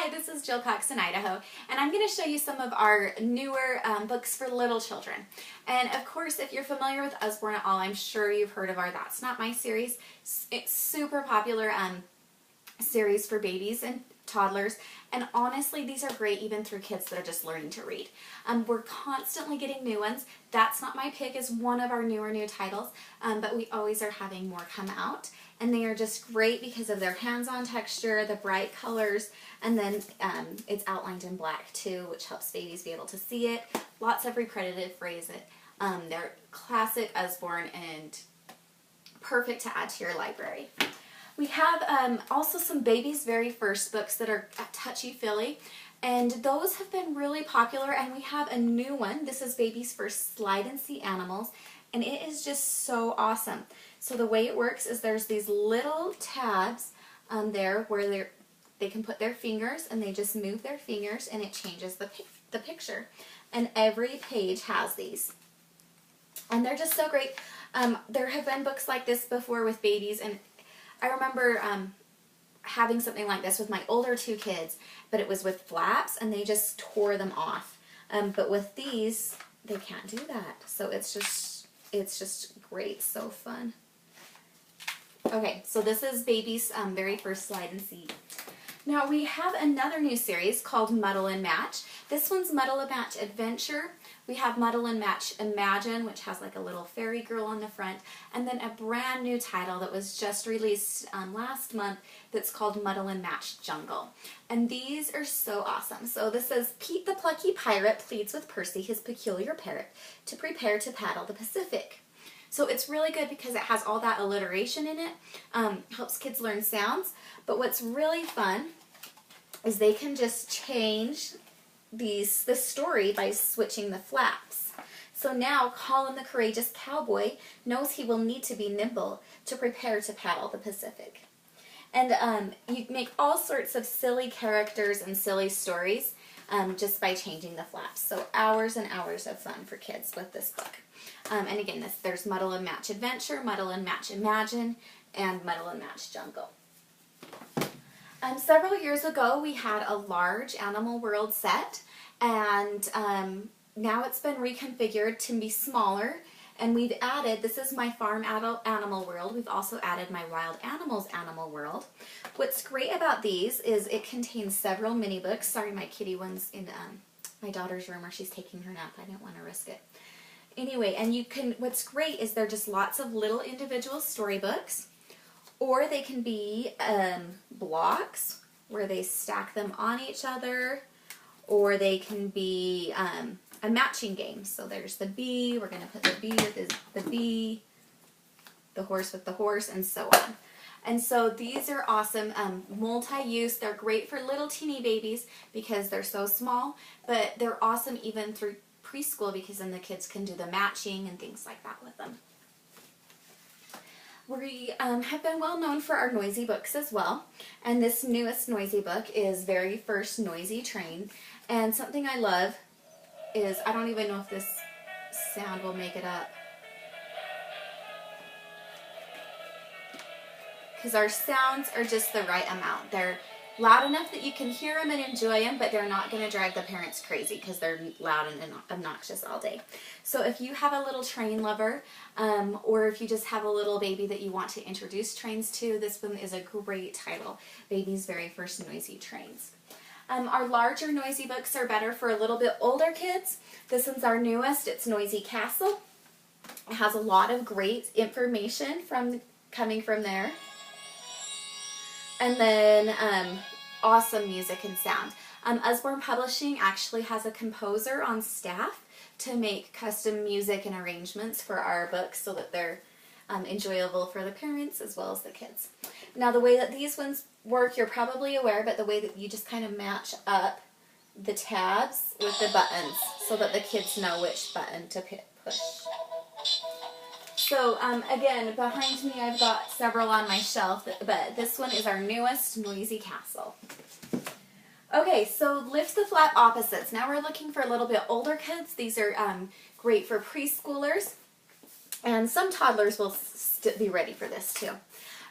Hi, this is Jill Cox in Idaho, and I'm going to show you some of our newer books for little children. And of course, if you're familiar with Usborne at all, I'm sure you've heard of our That's Not My series. It's super popular series for babies and toddlers, and honestly these are great even through kids that are just learning to read. We're constantly getting new ones. That's Not My Pig is one of our new titles, but we always are having more come out, and they are just great because of their hands-on texture, the bright colors, and then it's outlined in black too, which helps babies be able to see it. Lots of repetitive phrases. They're classic Usborne and perfect to add to your library. We have also some babies' very first books that are touchy-feely, and those have been really popular, and we have a new one. This is Baby's First Slide and See Animals, and it is just so awesome. So the way it works is there's these little tabs there where they can put their fingers, and they just move their fingers and it changes the picture. And every page has these. And they're just so great. There have been books like this before with babies, and I remember having something like this with my older two kids, but it was with flaps and they just tore them off. But with these, they can't do that. So it's just great, so fun. Okay, so this is Baby's very first Slide and See. Now we have another new series called Muddle and Match. This one's Muddle and Match Adventure. We have Muddle and Match Imagine, which has like a little fairy girl on the front, and then a brand new title that was just released last month that's called Muddle and Match Jungle. And these are so awesome. So this says, Pete the Plucky Pirate pleads with Percy, his peculiar parrot, to prepare to paddle the Pacific. So it's really good because it has all that alliteration in it, helps kids learn sounds. But what's really fun is they can just change the story by switching the flaps. So now Colin the Courageous Cowboy knows he will need to be nimble to prepare to paddle the Pacific. And you make all sorts of silly characters and silly stories just by changing the flaps. So hours and hours of fun for kids with this book. And again, there's Muddle and Match Adventure, Muddle and Match Imagine, and Muddle and Match Jungle. Several years ago, we had a large Animal World set, and now it's been reconfigured to be smaller, and we've added, this is my Farm Animal World, we've also added my Wild Animals Animal World. What's great about these is it contains several mini books. Sorry, my kitty one's in my daughter's room where she's taking her nap. I didn't want to risk it. Anyway, and what's great is they're just lots of little individual storybooks, or they can be blocks where they stack them on each other, or they can be a matching game. So there's the bee, we're going to put the bee with the bee, the horse with the horse, and so on. And so these are awesome, multi-use. They're great for little teeny babies because they're so small, but they're awesome even through preschool because then the kids can do the matching and things like that with them. We have been well known for our noisy books as well, and this newest noisy book is Very First Noisy Train. And something I love is, I don't even know if this sound will make it up, because our sounds are just the right amount. They're loud enough that you can hear them and enjoy them, but they're not going to drive the parents crazy because they're loud and obnoxious all day. So if you have a little train lover, or if you just have a little baby that you want to introduce trains to, this one is a great title, Baby's Very First Noisy Trains. Our larger noisy books are better for a little bit older kids. This one's our newest. It's Noisy Castle. It has a lot of great information coming from there. And then awesome music and sound. Usborne Publishing actually has a composer on staff to make custom music and arrangements for our books so that they're enjoyable for the parents as well as the kids. Now the way that these ones work, you're probably aware, but the way that you just kind of match up the tabs with the buttons so that the kids know which button to push. So again, behind me I've got several on my shelf, but this one is our newest, Noisy Castle. Okay, so lift the flap opposites. Now we're looking for a little bit older kids. These are great for preschoolers, and some toddlers will be ready for this too.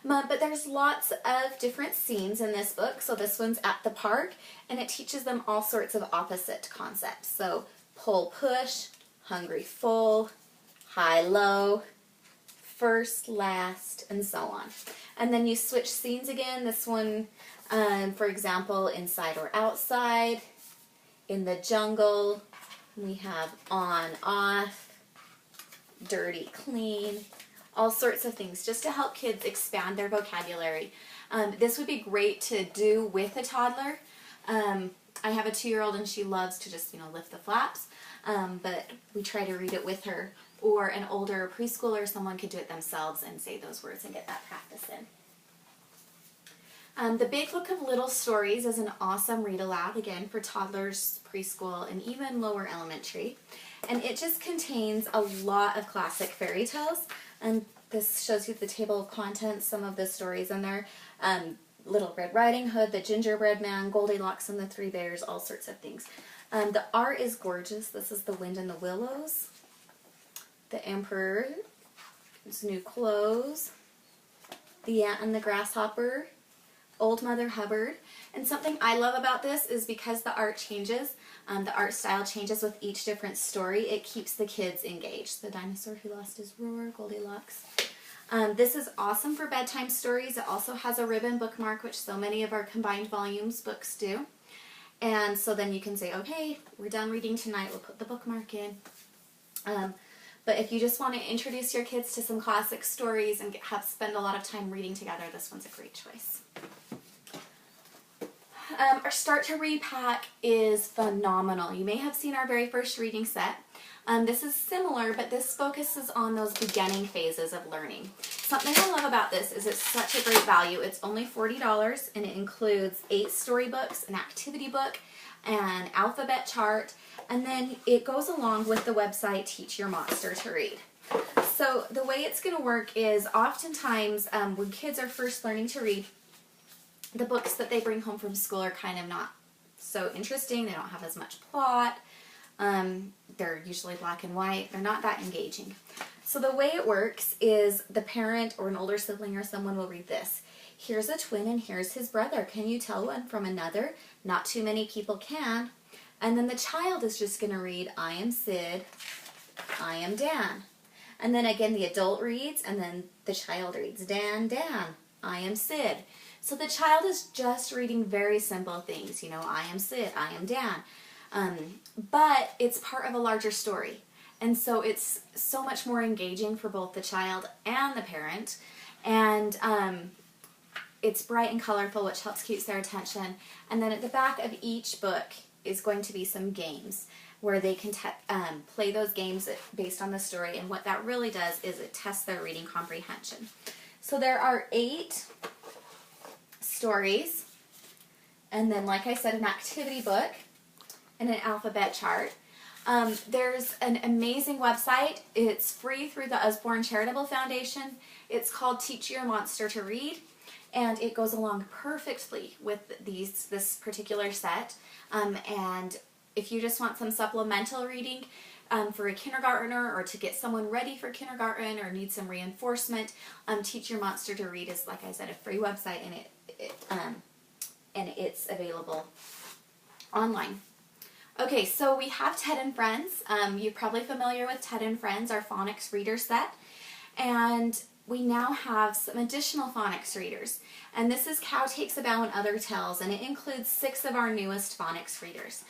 But there's lots of different scenes in this book. So this one's at the park, and it teaches them all sorts of opposite concepts. So pull, push, hungry, full, high, low, first, last, and so on. And then you switch scenes again. This one, for example, inside or outside, in the jungle, we have on, off, dirty, clean, all sorts of things just to help kids expand their vocabulary. This would be great to do with a toddler. I have a 2-year-old and she loves to just, lift the flaps, but we try to read it with her. Or an older preschooler, someone could do it themselves and say those words and get that practice in. The Big Book of Little Stories is an awesome read aloud, again, for toddlers, preschool, and even lower elementary. And it just contains a lot of classic fairy tales. And this shows you the table of contents, some of the stories in there. Little Red Riding Hood, the Gingerbread Man, Goldilocks and the Three Bears, all sorts of things. The art is gorgeous. This is The Wind in the Willows, The Emperor's New Clothes, The Ant and the Grasshopper, Old Mother Hubbard. And something I love about this is because the art changes, the art style changes with each different story, it keeps the kids engaged. The Dinosaur Who Lost His Roar, Goldilocks. This is awesome for bedtime stories. It also has a ribbon bookmark, which so many of our combined volumes books do. And so then you can say, okay, we're done reading tonight, we'll put the bookmark in. But if you just want to introduce your kids to some classic stories and spend a lot of time reading together, this one's a great choice. Our Start to Read pack is phenomenal. You may have seen our very first reading set. This is similar, but this focuses on those beginning phases of learning. Something I love about this is it's such a great value. It's only $40, and it includes 8 storybooks, an activity book, an alphabet chart, and then it goes along with the website Teach Your Monster to Read. So the way it's going to work is oftentimes when kids are first learning to read, the books that they bring home from school are kind of not so interesting. They don't have as much plot. They're usually black and white. They're not that engaging. So the way it works is the parent or an older sibling or someone will read this. Here's a twin and here's his brother. Can you tell one from another? Not too many people can. And then the child is just going to read, I am Sid, I am Dan. And then again the adult reads, and then the child reads, Dan, I am Sid. So the child is just reading very simple things, I am Sid, I am Dan. But it's part of a larger story. And so it's so much more engaging for both the child and the parent. And it's bright and colorful, which helps keep their attention. And then at the back of each book is going to be some games where they can play those games based on the story. And what that really does is it tests their reading comprehension. So there are 8 stories, and then, like I said, an activity book and an alphabet chart. There's an amazing website. It's free through the Usborne Charitable Foundation. It's called Teach Your Monster to Read, and it goes along perfectly with this particular set. And if you just want some supplemental reading for a kindergartner or to get someone ready for kindergarten or need some reinforcement, Teach Your Monster to Read is, like I said, a free website, and it's available online. Okay, so we have Ted and Friends. You're probably familiar with Ted and Friends, our Phonics Reader set. And we now have some additional Phonics Readers. And this is Cow Takes a Bow and Other Tales, and it includes 6 of our newest Phonics Readers.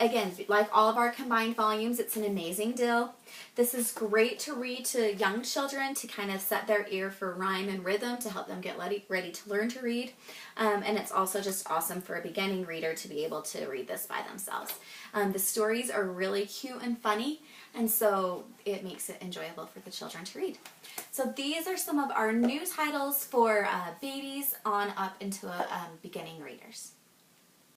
Again, like all of our combined volumes, it's an amazing deal. This is great to read to young children to kind of set their ear for rhyme and rhythm to help them get ready to learn to read. And it's also just awesome for a beginning reader to be able to read this by themselves. The stories are really cute and funny, and so it makes it enjoyable for the children to read. So these are some of our new titles for babies on up into beginning readers.